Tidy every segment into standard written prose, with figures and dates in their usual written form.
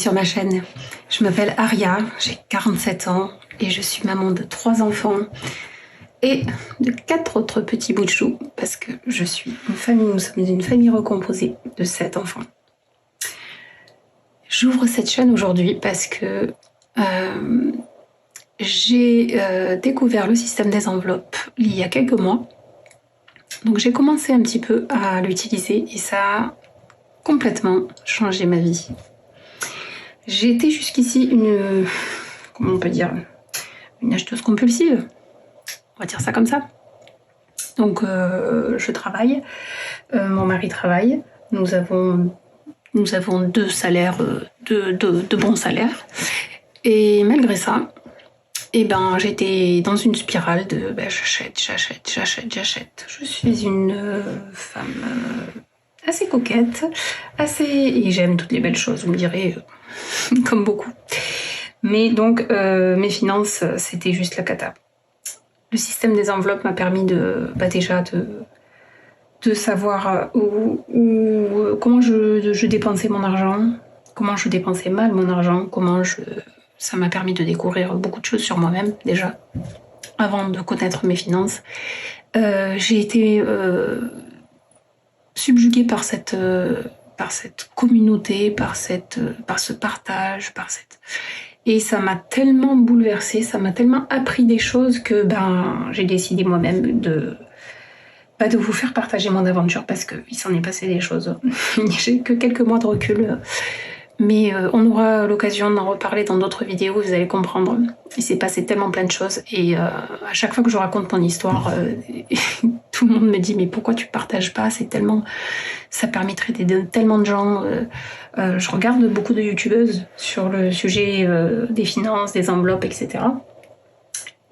sur ma chaîne. Je m'appelle Aria, j'ai 47 ans et je suis maman de 3 enfants et de 4 autres petits bouts de chou parce que je suis nous sommes une famille recomposée de 7 enfants. J'ouvre cette chaîne aujourd'hui parce que j'ai découvert le système des enveloppes il y a quelques mois. Donc j'ai commencé un petit peu à l'utiliser et ça a complètement changé ma vie. J'ai été jusqu'ici comment on peut dire, une acheteuse compulsive, on va dire ça comme ça. Donc je travaille, mon mari travaille, nous avons 2 salaires, de bons salaires. Et malgré ça, j'étais dans une spirale de j'achète. Je suis une femme assez coquette, et j'aime toutes les belles choses, vous me direz, comme beaucoup. Mais donc mes finances, c'était juste la cata. Le système des enveloppes m'a permis déjà de savoir comment je dépensais mon argent, comment je dépensais mal mon argent, ça m'a permis de découvrir beaucoup de choses sur moi-même déjà, avant de connaître mes finances. J'ai été subjuguée par cette communauté, par ce partage, et ça m'a tellement bouleversée, ça m'a tellement appris des choses que j'ai décidé moi-même de vous faire partager mon aventure parce qu'il s'en est passé des choses. J'ai que quelques mois de recul, mais on aura l'occasion d'en reparler dans d'autres vidéos, vous allez comprendre. Il s'est passé tellement plein de choses et à chaque fois que je raconte mon histoire, tout le monde me dit mais pourquoi tu partages pas, ça permettrait d'aider tellement de gens. Je regarde beaucoup de youtubeuses sur le sujet des finances, des enveloppes, etc.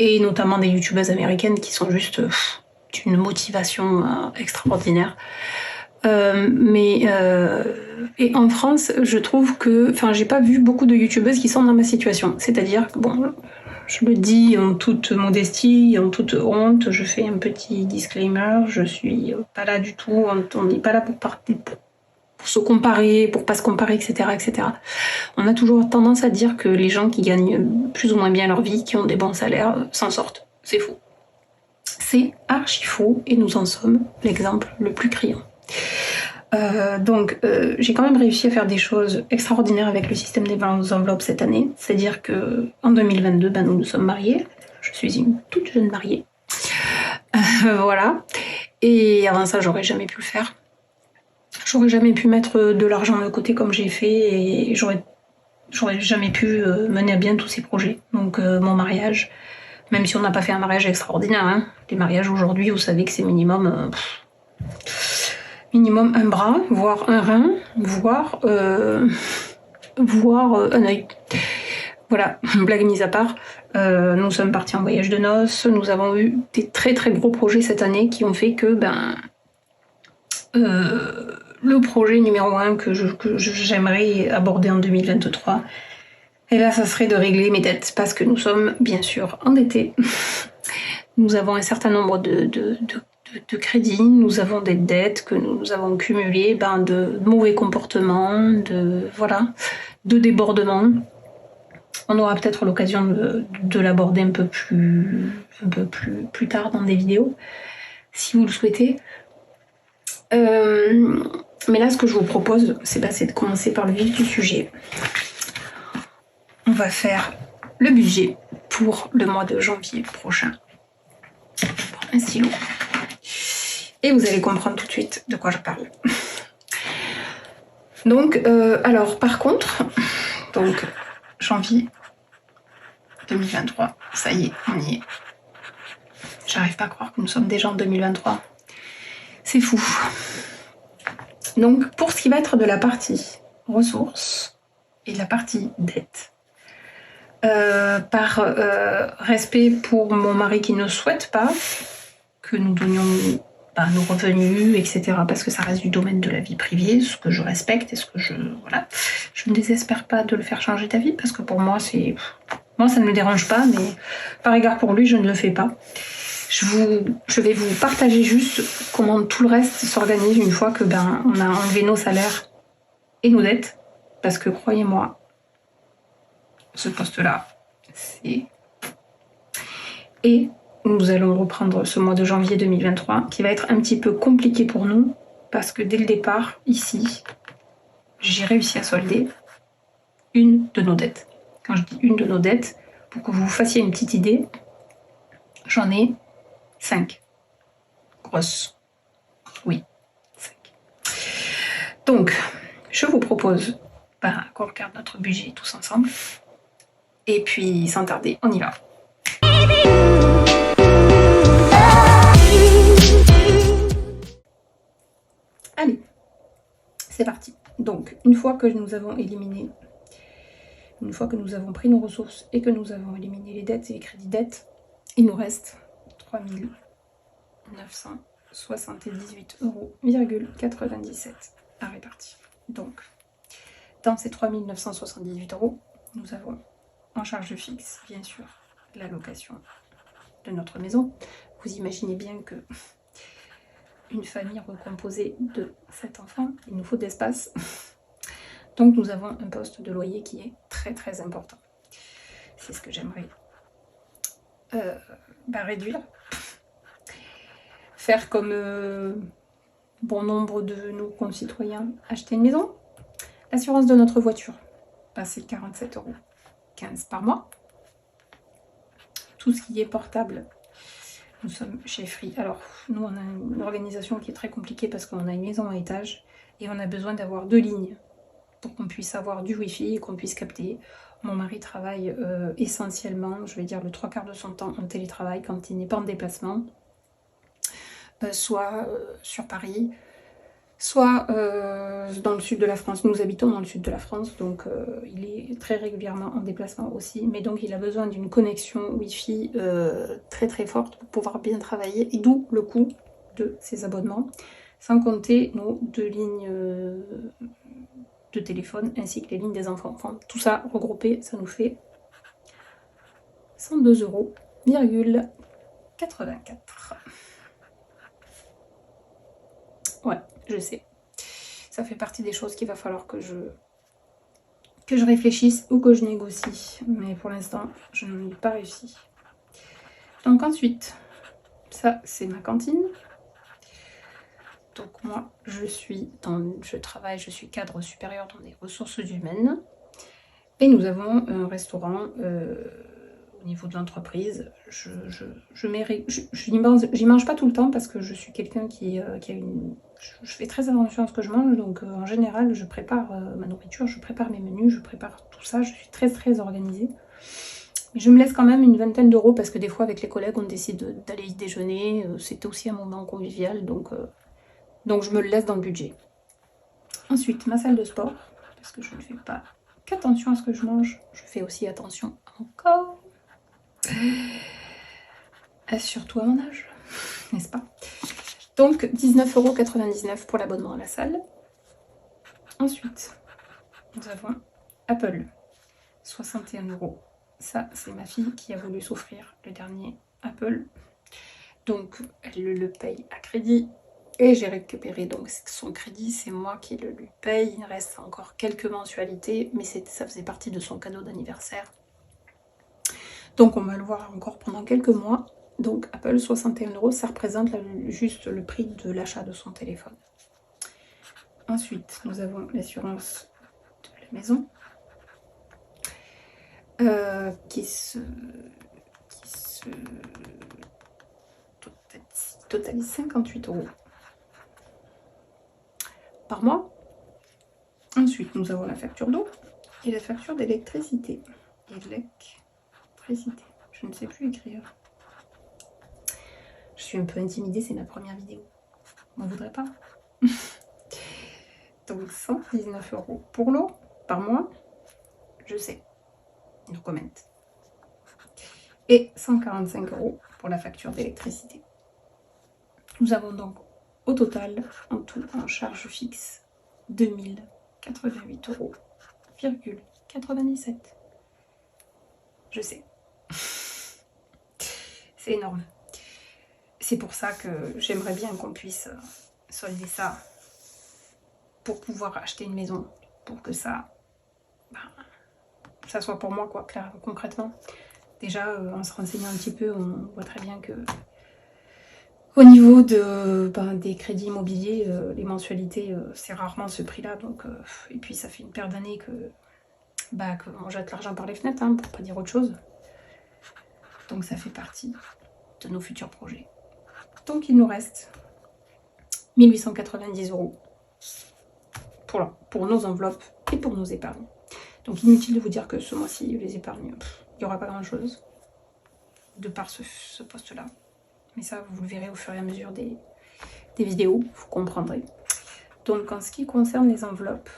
Et notamment des youtubeuses américaines qui sont juste d'une motivation extraordinaire. Et en France, je trouve que, j'ai pas vu beaucoup de youtubeuses qui sont dans ma situation. C'est-à-dire que, je le dis en toute modestie, en toute honte, je fais un petit disclaimer, je suis pas là du tout, on n'est pas là pour se comparer, pour pas se comparer, etc., etc. On a toujours tendance à dire que les gens qui gagnent plus ou moins bien leur vie, qui ont des bons salaires, s'en sortent. C'est faux. C'est archi faux et nous en sommes l'exemple le plus criant. J'ai quand même réussi à faire des choses extraordinaires avec le système des enveloppes cette année. C'est-à-dire que en 2022, nous nous sommes mariés. Je suis une toute jeune mariée. Voilà. Et avant ça, j'aurais jamais pu le faire. J'aurais jamais pu mettre de l'argent de côté comme j'ai fait et j'aurais jamais pu mener à bien tous ces projets. Donc mon mariage, même si on n'a pas fait un mariage extraordinaire, les mariages aujourd'hui, vous savez que c'est minimum un bras, voire un rein, voire un œil. Voilà, blague mise à part, nous sommes partis en voyage de noces, nous avons eu des très très gros projets cette année qui ont fait que le projet numéro 1 que j'aimerais aborder en 2023, ça serait de régler mes dettes, parce que nous sommes bien sûr endettés. Nous avons un certain nombre de crédits, nous avons des dettes que nous avons cumulées, de mauvais comportements, de débordements. On aura peut-être l'occasion de l'aborder un peu plus tard dans des vidéos, si vous le souhaitez. Mais là, ce que je vous propose, c'est de commencer par le vif du sujet. On va faire le budget pour le mois de janvier prochain. Je prends un stylo. Et vous allez comprendre tout de suite de quoi je parle. Donc, par contre, janvier 2023, ça y est, on y est. J'arrive pas à croire que nous sommes déjà en 2023. C'est fou. Donc, pour ce qui va être de la partie ressources et de la partie dette, par respect pour mon mari qui ne souhaite pas que nous donnions nos revenus, etc., parce que ça reste du domaine de la vie privée, ce que je respecte et je ne désespère pas de le faire changer d'avis, parce que pour moi, ça ne me dérange pas, mais par égard pour lui, je ne le fais pas. Je vais vous partager juste comment tout le reste s'organise une fois que on a enlevé nos salaires et nos dettes, parce que croyez-moi, ce poste-là. Et nous allons reprendre ce mois de janvier 2023 qui va être un petit peu compliqué pour nous parce que dès le départ, ici, j'ai réussi à solder une de nos dettes. Quand je dis une de nos dettes, pour que vous fassiez une petite idée, j'en ai 5. Grosses. Oui, 5. Donc, je vous propose qu'on regarde notre budget tous ensemble. Et puis, sans tarder, on y va. Allez, c'est parti. Donc, une fois que nous avons pris nos ressources et que nous avons éliminé les dettes et les crédits dettes, il nous reste 3 978,97 € à répartir. Donc, dans ces 3 978 €, nous avons en charge fixe, bien sûr, la location de notre maison. Vous imaginez bien que une famille recomposée de 7 enfants, il nous faut d'espace. Donc nous avons un poste de loyer qui est très très important. C'est ce que j'aimerais réduire. Faire comme bon nombre de nos concitoyens, acheter une maison. L'assurance de notre voiture, c'est 47,15 € par mois. Tout ce qui est portable, nous sommes chez Free. Alors, nous, on a une organisation qui est très compliquée parce qu'on a une maison à étage et on a besoin d'avoir 2 lignes pour qu'on puisse avoir du Wi-Fi et qu'on puisse capter. Mon mari travaille essentiellement, je vais dire le 3/4 de son temps en télétravail quand il n'est pas en déplacement, soit sur Paris, soit dans le sud de la France. Nous habitons dans le sud de la France, donc il est très régulièrement en déplacement aussi, mais donc il a besoin d'une connexion Wi-Fi très très forte pour pouvoir bien travailler, et d'où le coût de ces abonnements, sans compter nos 2 lignes de téléphone ainsi que les lignes des enfants. Enfin, tout ça regroupé, ça nous fait 102,84 €. Ouais, je sais. Ça fait partie des choses qu'il va falloir que je réfléchisse ou que je négocie. Mais pour l'instant, je n'ai pas réussi. Donc ensuite, ça c'est ma cantine. Donc moi, je suis cadre supérieur dans les ressources humaines. Et nous avons un restaurant au niveau de l'entreprise. J'y mange pas tout le temps parce que je suis quelqu'un qui a une... Je fais très attention à ce que je mange, donc en général, je prépare ma nourriture, je prépare mes menus, je prépare tout ça, je suis très très organisée. Mais je me laisse quand même une vingtaine d'euros parce que des fois, avec les collègues, on décide d'aller y déjeuner. C'est aussi un moment convivial, donc je me le laisse dans le budget. Ensuite, ma salle de sport, parce que je ne fais pas qu'attention à ce que je mange, je fais aussi attention à mon corps. Surtout à mon âge, n'est-ce pas? Donc 19,99 € pour l'abonnement à la salle. Ensuite, nous avons Apple, 61 €. Ça, c'est ma fille qui a voulu s'offrir le dernier Apple. Donc, elle le paye à crédit. Et j'ai récupéré donc son crédit, c'est moi qui le lui paye. Il reste encore quelques mensualités, mais ça faisait partie de son cadeau d'anniversaire. Donc on va le voir encore pendant quelques mois. Donc Apple, 61 €, ça représente juste le prix de l'achat de son téléphone. Ensuite, nous avons l'assurance de la maison qui totalise 58 € par mois. Ensuite, nous avons la facture d'eau et la facture d'électricité. Je ne sais plus écrire. Je suis un peu intimidée, c'est ma première vidéo. On ne voudrait pas. Donc 119 € pour l'eau par mois. Je sais. No comment. Et 145 € pour la facture d'électricité. Nous avons donc au total, en tout, en charge fixe, 2088,97 €. Je sais. C'est énorme. C'est pour ça que j'aimerais bien qu'on puisse solder ça pour pouvoir acheter une maison, pour que ça ça soit pour moi, quoi, concrètement. Déjà, en se renseignant un petit peu, on voit très bien que au niveau des crédits immobiliers, les mensualités, c'est rarement ce prix-là. Donc, et puis ça fait une paire d'années qu'on jette l'argent par les fenêtres, hein, pour pas dire autre chose. Donc ça fait partie de nos futurs projets. Donc il nous reste 1890 € pour nos enveloppes et pour nos épargnes. Donc inutile de vous dire que ce mois-ci, les épargnes, il n'y aura pas grand-chose de par ce poste-là. Mais ça, vous le verrez au fur et à mesure des vidéos, vous comprendrez. Donc en ce qui concerne les enveloppes,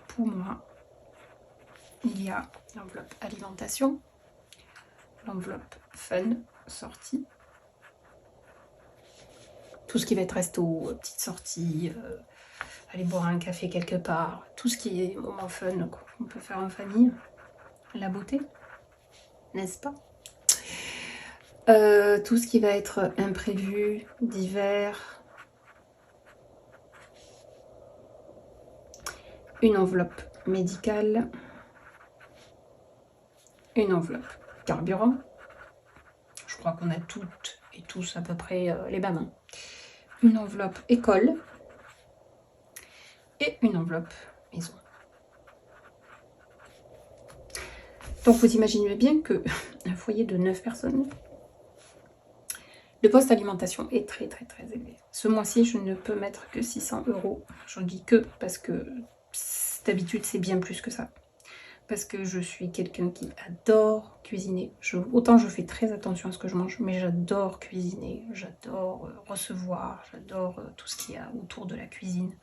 pour moi, il y a l'enveloppe alimentation, l'enveloppe fun, sortie, tout ce qui va être resto, petite sortie, aller boire un café quelque part, tout ce qui est moment fun qu'on peut faire en famille, la beauté, n'est-ce pas? Tout ce qui va être imprévu, divers, une enveloppe médicale, une enveloppe carburant, je crois qu'on a toutes et tous à peu près les mêmes, hein. Une enveloppe école et une enveloppe maison. Donc vous imaginez bien que un foyer de 9 personnes, le poste alimentation est très élevé. Ce mois-ci, je ne peux mettre que 600 €. J'en dis que parce que d'habitude, c'est bien plus que ça. Parce que je suis quelqu'un qui adore cuisiner. Autant je fais très attention à ce que je mange, mais j'adore cuisiner, j'adore recevoir, j'adore tout ce qu'il y a autour de la cuisine.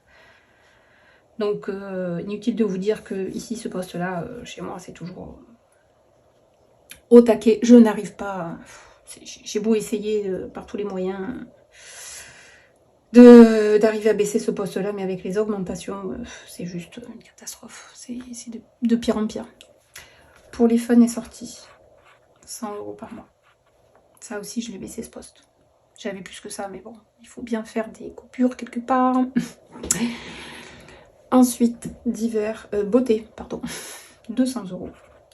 Donc, inutile de vous dire que ici, ce poste-là, chez moi, c'est toujours au taquet. Je n'arrive pas... J'ai beau essayer par tous les moyens d'arriver à baisser ce poste-là, mais avec les augmentations, c'est juste une catastrophe. C'est de pire en pire. Pour les fun et sorties, 100 € par mois. Ça aussi, je l'ai baissé ce poste. J'avais plus que ça, mais bon, il faut bien faire des coupures quelque part. Ensuite, divers, beauté, pardon, 200 €.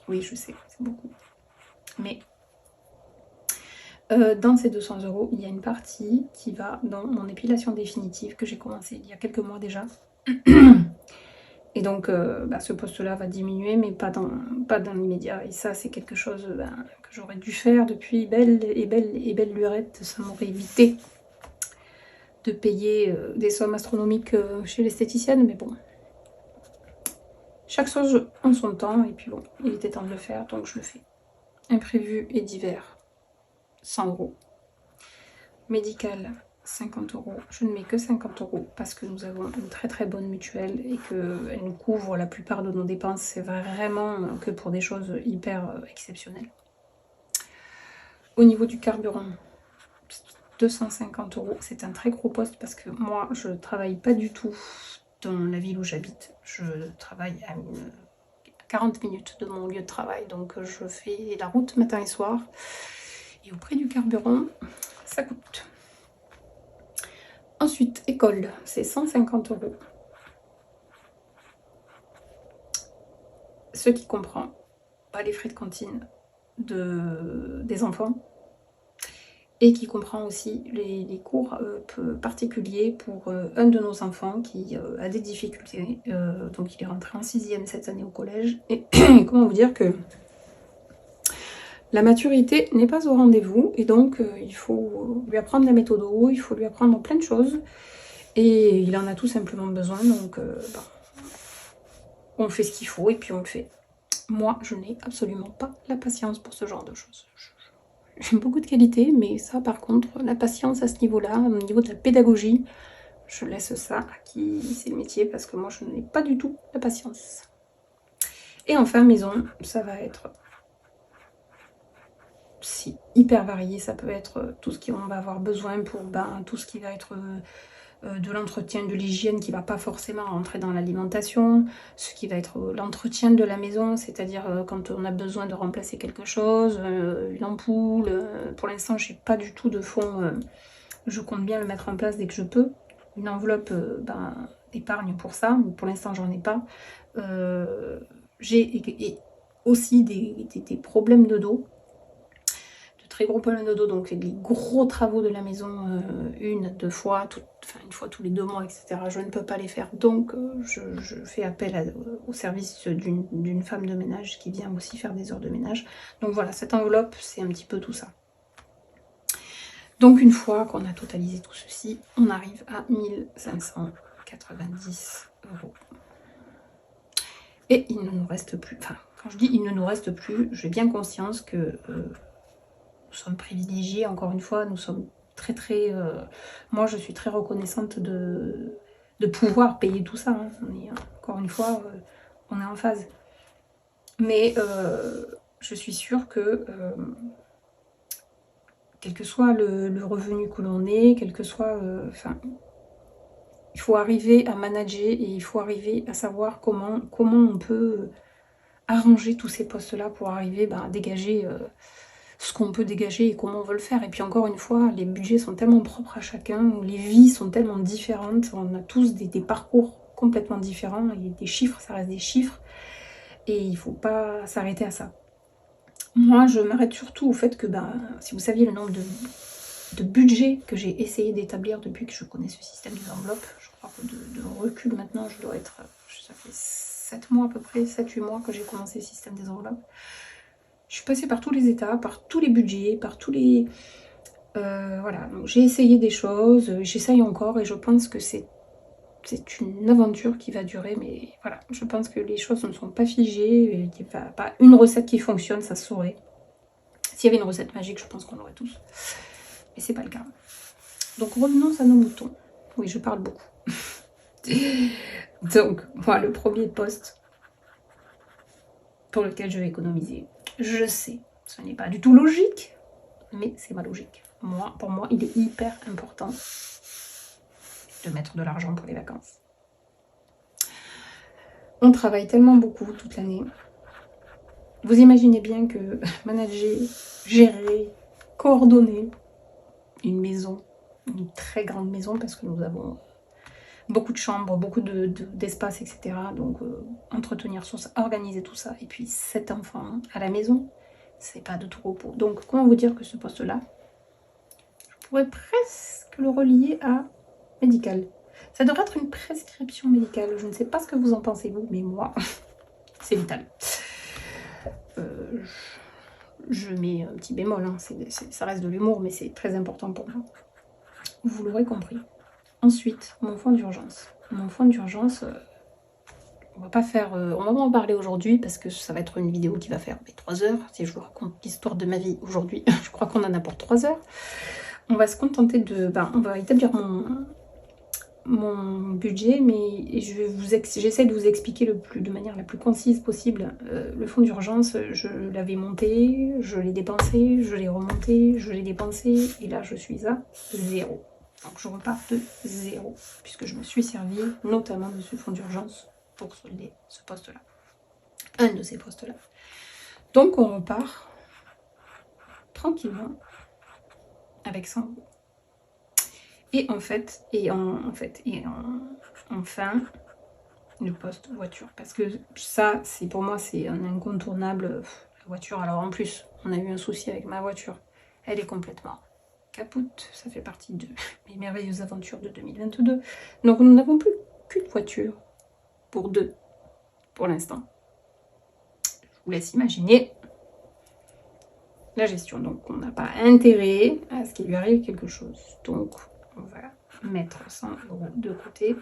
Oui, je sais, c'est beaucoup. Mais dans ces 200 €, il y a une partie qui va dans mon épilation définitive que j'ai commencé il y a quelques mois déjà. Et donc, ce poste-là va diminuer, mais pas dans l'immédiat. Et ça, c'est quelque chose que j'aurais dû faire depuis belle lurette. Ça m'aurait évité de payer des sommes astronomiques chez l'esthéticienne, mais bon. Chaque chose en son temps, et puis bon, il était temps de le faire, donc je le fais. Imprévu et divers, 100 €. Médical, 50 €. Je ne mets que 50 € parce que nous avons une très bonne mutuelle et qu'elle nous couvre la plupart de nos dépenses. C'est vraiment que pour des choses hyper exceptionnelles. Au niveau du carburant, 250 €. C'est un très gros poste parce que moi, je ne travaille pas du tout dans la ville où j'habite. Je travaille à 40 minutes de mon lieu de travail. Donc, je fais la route matin et soir. Et au prix du carburant, ça coûte. Ensuite, école, c'est 150 €. Ce qui comprend pas les frais de cantine des enfants et qui comprend aussi les cours particuliers pour un de nos enfants qui a des difficultés. Donc il est rentré en 6e cette année au collège. Et comment vous dire que la maturité n'est pas au rendez-vous et donc il faut lui apprendre la méthode, il faut lui apprendre plein de choses et il en a tout simplement besoin, donc on fait ce qu'il faut et puis on le fait. Moi, je n'ai absolument pas la patience pour ce genre de choses. J'ai beaucoup de qualités, mais ça par contre, la patience à ce niveau-là, au niveau de la pédagogie, je laisse ça à qui c'est le métier parce que moi je n'ai pas du tout la patience. Et enfin, maison, ça va être... C'est hyper varié, ça peut être tout ce qu'on va avoir besoin pour tout ce qui va être de l'entretien de l'hygiène qui ne va pas forcément rentrer dans l'alimentation, ce qui va être l'entretien de la maison, c'est-à-dire quand on a besoin de remplacer quelque chose, une ampoule. Pour l'instant, j'ai pas du tout de fonds, je compte bien le mettre en place dès que je peux. Une enveloppe d'épargne pour ça, mais pour l'instant, j'en ai pas. aussi des problèmes de dos, de très gros problèmes de dos, donc les gros travaux de la maison, deux fois, une fois tous les 2 mois, etc. Je ne peux pas les faire, donc je fais appel au service d'une femme de ménage qui vient aussi faire des heures de ménage. Donc voilà, cette enveloppe, c'est un petit peu tout ça. Donc une fois qu'on a totalisé tout ceci, on arrive à 1590 €. Et il ne nous reste plus, enfin, quand je dis il ne nous reste plus, j'ai bien conscience que nous sommes privilégiés, encore une fois, nous sommes très très... moi je suis très reconnaissante de pouvoir payer tout ça, hein. Encore une fois, on est en phase. Mais je suis sûre que... quel que soit le revenu que l'on ait, quel que soit... il faut arriver à manager et il faut arriver à savoir comment on peut arranger tous ces postes-là pour arriver à dégager ce qu'on peut dégager et comment on veut le faire. Et puis encore une fois, les budgets sont tellement propres à chacun, les vies sont tellement différentes, on a tous des parcours complètement différents, et des chiffres, ça reste des chiffres, et il ne faut pas s'arrêter à ça. Moi, je m'arrête surtout au fait que, si vous saviez le nombre de budgets que j'ai essayé d'établir depuis que je connais ce système des enveloppes, je crois que de recul maintenant, je dois être... ça fait 7 mois à peu près, 7-8 mois que j'ai commencé le système des enveloppes. Je suis passée par tous les états, par tous les budgets, par tous les... voilà, donc j'ai essayé des choses, j'essaye encore, et je pense que c'est une aventure qui va durer, mais voilà, je pense que les choses ne sont pas figées, il n'y a pas une recette qui fonctionne, ça se saurait. S'il y avait une recette magique, je pense qu'on l'aurait tous. Mais c'est pas le cas. Donc revenons à nos moutons. Oui, je parle beaucoup. Donc, moi, le premier poste pour lequel je vais économiser, je sais, ce n'est pas du tout logique, mais c'est ma logique. Pour moi, il est hyper important de mettre de l'argent pour les vacances. On travaille tellement beaucoup toute l'année. Vous imaginez bien que manager, gérer, coordonner une maison, une très grande maison, parce que nous avons beaucoup de chambres, beaucoup d'espace, etc. Donc entretenir tout ça, organiser tout ça, et puis 7 enfants à la maison, c'est pas de tout repos. Donc comment vous dire que ce poste-là, je pourrais presque le relier à médical. Ça devrait être une prescription médicale. Je ne sais pas ce que vous en pensez vous, mais moi, c'est vital. Je mets un petit bémol, hein. Ça reste de l'humour, mais c'est très important pour moi. Vous l'aurez compris. Ensuite, mon fonds d'urgence. Mon fonds d'urgence, on va pas en parler aujourd'hui parce que ça va être une vidéo qui va faire 3 heures. Si je vous raconte l'histoire de ma vie aujourd'hui, je crois qu'on en a pour 3 heures. On va se contenter de... on va établir mon budget, mais j'essaie de vous expliquer de manière la plus concise possible. Le fonds d'urgence, je l'avais monté, je l'ai dépensé, je l'ai remonté, je l'ai dépensé, et là je suis à 0. Donc je repars de 0, puisque je me suis servi notamment de ce fonds d'urgence pour solder ce poste-là. Un de ces postes-là. Donc on repart tranquillement avec 100 €. Et enfin, le poste voiture. Parce que ça, pour moi, c'est un incontournable. La voiture, alors en plus, on a eu un souci avec ma voiture. Elle est complètement capote. Ça fait partie de mes merveilleuses aventures de 2022. Donc nous n'avons plus qu'une voiture pour 2, pour l'instant. Je vous laisse imaginer la gestion. Donc on n'a pas intérêt à ce qu'il lui arrive quelque chose. Donc on va mettre 100 € de côté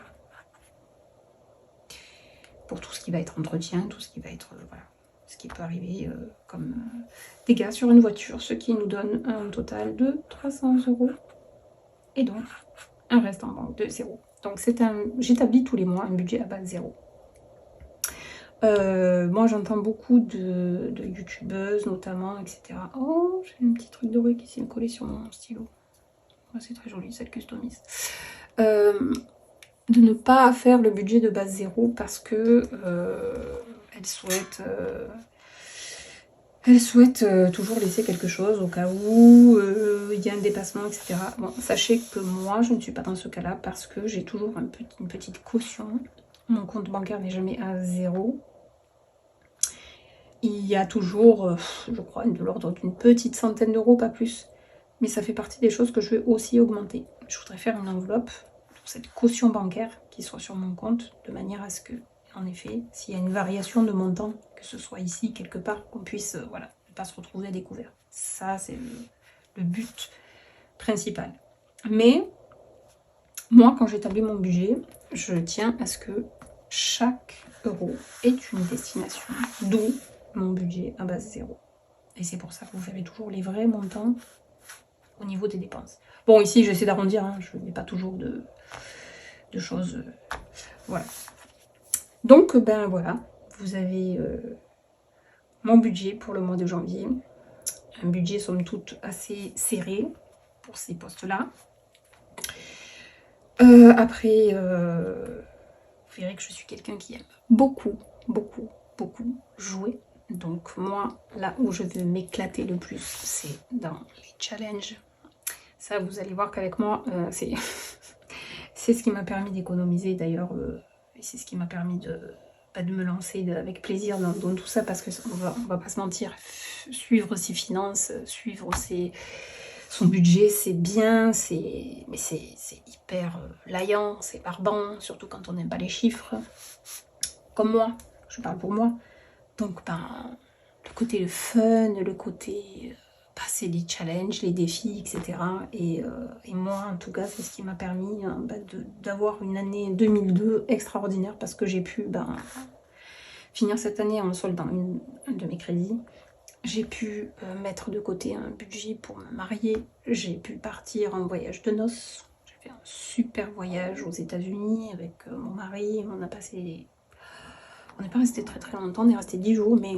pour tout ce qui va être entretien, tout ce qui va être ce qui peut arriver comme dégâts sur une voiture, ce qui nous donne un total de 300 € et donc un reste en banque de 0. Donc j'établis tous les mois un budget à base 0. Moi j'entends beaucoup de youtubeuses notamment, etc. Oh, j'ai un petit truc doré qui s'est collé sur mon stylo. C'est très joli, ça le customise. De ne pas faire le budget de base 0 parce que elle souhaite toujours laisser quelque chose au cas où il y a un dépassement, etc. Bon, sachez que moi je ne suis pas dans ce cas-là parce que j'ai toujours une petite caution. Mon compte bancaire n'est jamais à 0. il y a toujours, je crois, de l'ordre d'une petite centaine d'euros, pas plus. Mais ça fait partie des choses que je vais aussi augmenter. Je voudrais faire une enveloppe pour cette caution bancaire qui soit sur mon compte, de manière à ce que, en effet, s'il y a une variation de montant, que ce soit ici, quelque part, qu'on puisse, voilà, ne pas se retrouver à découvert. Ça, c'est le but principal. Mais, moi, quand j'établis mon budget, je tiens à ce que chaque euro est une destination, d'où mon budget à base zéro. Et c'est pour ça que vous verrez toujours les vrais montants au niveau des dépenses. Bon, ici, j'essaie d'arrondir, hein, je n'ai pas toujours de choses... voilà. Donc, ben voilà, vous avez mon budget pour le mois de janvier. Un budget, somme toute, assez serré pour ces postes-là. Après, vous verrez que je suis quelqu'un qui aime beaucoup jouer. Donc moi, là où je veux m'éclater le plus, c'est dans les challenges. Ça, vous allez voir qu'avec moi, c'est c'est ce qui m'a permis d'économiser d'ailleurs. Et c'est ce qui m'a permis de me lancer avec plaisir dans tout ça, parce que on va pas se mentir, suivre ses finances, suivre son budget, c'est bien, mais c'est hyper laillant, c'est barbant, surtout quand on n'aime pas les chiffres. Comme moi, je parle pour moi. Donc, ben, le côté le fun, le côté passer les challenges, les défis, etc. Et moi, en tout cas, c'est ce qui m'a permis d'avoir une année 2002 extraordinaire, parce que j'ai pu finir cette année en soldant un de mes crédits. J'ai pu mettre de côté un budget pour me marier. J'ai pu partir en voyage de noces. J'ai fait un super voyage aux États-Unis avec mon mari. On n'est pas resté très longtemps, on est resté 10 jours, mais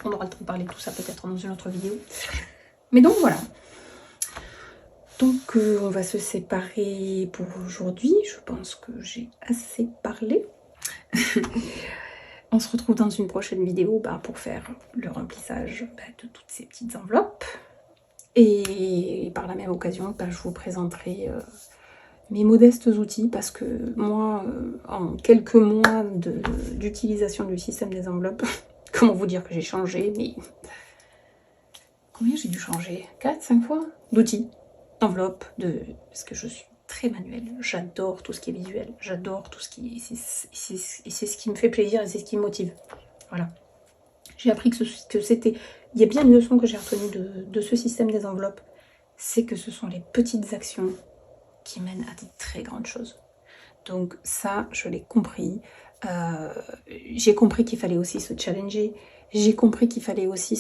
on aura le temps de parler de tout ça peut-être dans une autre vidéo. Mais donc voilà. Donc on va se séparer pour aujourd'hui. Je pense que j'ai assez parlé. On se retrouve dans une prochaine vidéo pour faire le remplissage de toutes ces petites enveloppes. Et par la même occasion, je vous présenterai mes modestes outils, parce que moi, en quelques mois d'utilisation du système des enveloppes, comment vous dire que j'ai changé, mais combien j'ai dû changer? 4-5 fois d'outils, d'enveloppes, parce que je suis très manuelle, j'adore tout ce qui est visuel, j'adore tout ce qui... c'est ce qui me fait plaisir et c'est ce qui me motive. Voilà. J'ai appris que c'était... Il y a bien une leçon que j'ai retenue de ce système des enveloppes, c'est que ce sont les petites actions qui mènent à des très grandes choses. Donc ça, je l'ai compris. J'ai compris qu'il fallait aussi se challenger. J'ai compris qu'il fallait aussi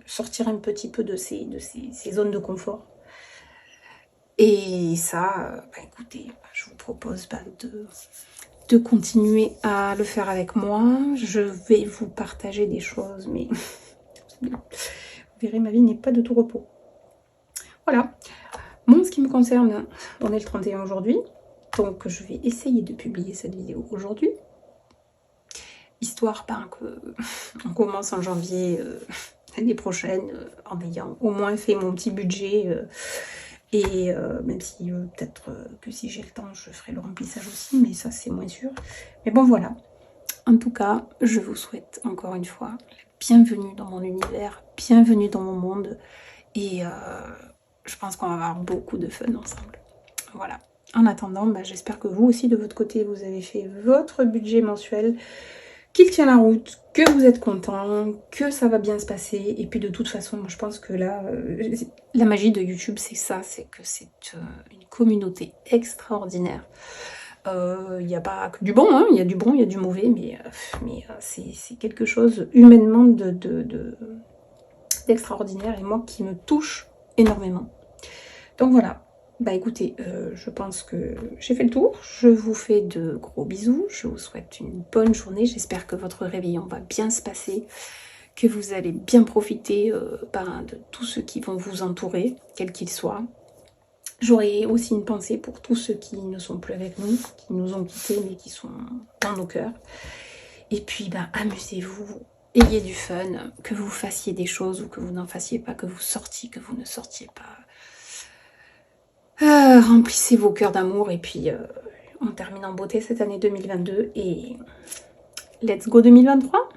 sortir un petit peu de ces zones de confort. Et ça, écoutez, je vous propose de continuer à le faire avec moi. Je vais vous partager des choses, mais vous verrez, ma vie n'est pas de tout repos. Voilà. Bon, ce qui me concerne, on est le 31 aujourd'hui, donc je vais essayer de publier cette vidéo aujourd'hui, histoire qu'on commence en janvier l'année prochaine en ayant au moins fait mon petit budget, et même si peut-être que si j'ai le temps, je ferai le remplissage aussi, mais ça c'est moins sûr. Mais bon, voilà. En tout cas, je vous souhaite encore une fois la bienvenue dans mon univers, bienvenue dans mon monde, et je pense qu'on va avoir beaucoup de fun ensemble. Voilà. En attendant, j'espère que vous aussi, de votre côté, vous avez fait votre budget mensuel, qu'il tient la route, que vous êtes content, que ça va bien se passer. Et puis de toute façon, moi, je pense que là, la magie de YouTube, c'est ça, c'est que c'est une communauté extraordinaire. Il n'y a pas que du bon, hein, il y a du bon, il y a du mauvais, mais c'est quelque chose humainement d'extraordinaire, et moi qui me touche énormément. Donc voilà, écoutez, je pense que j'ai fait le tour. Je vous fais de gros bisous, je vous souhaite une bonne journée. J'espère que votre réveillon va bien se passer, que vous allez bien profiter de tous ceux qui vont vous entourer, quels qu'ils soient. J'aurai aussi une pensée pour tous ceux qui ne sont plus avec nous, qui nous ont quittés mais qui sont dans nos cœurs. Et puis amusez-vous, ayez du fun, que vous fassiez des choses ou que vous n'en fassiez pas, que vous sortiez, que vous ne sortiez pas. Remplissez vos cœurs d'amour, et puis on termine en beauté cette année 2022, et let's go 2023.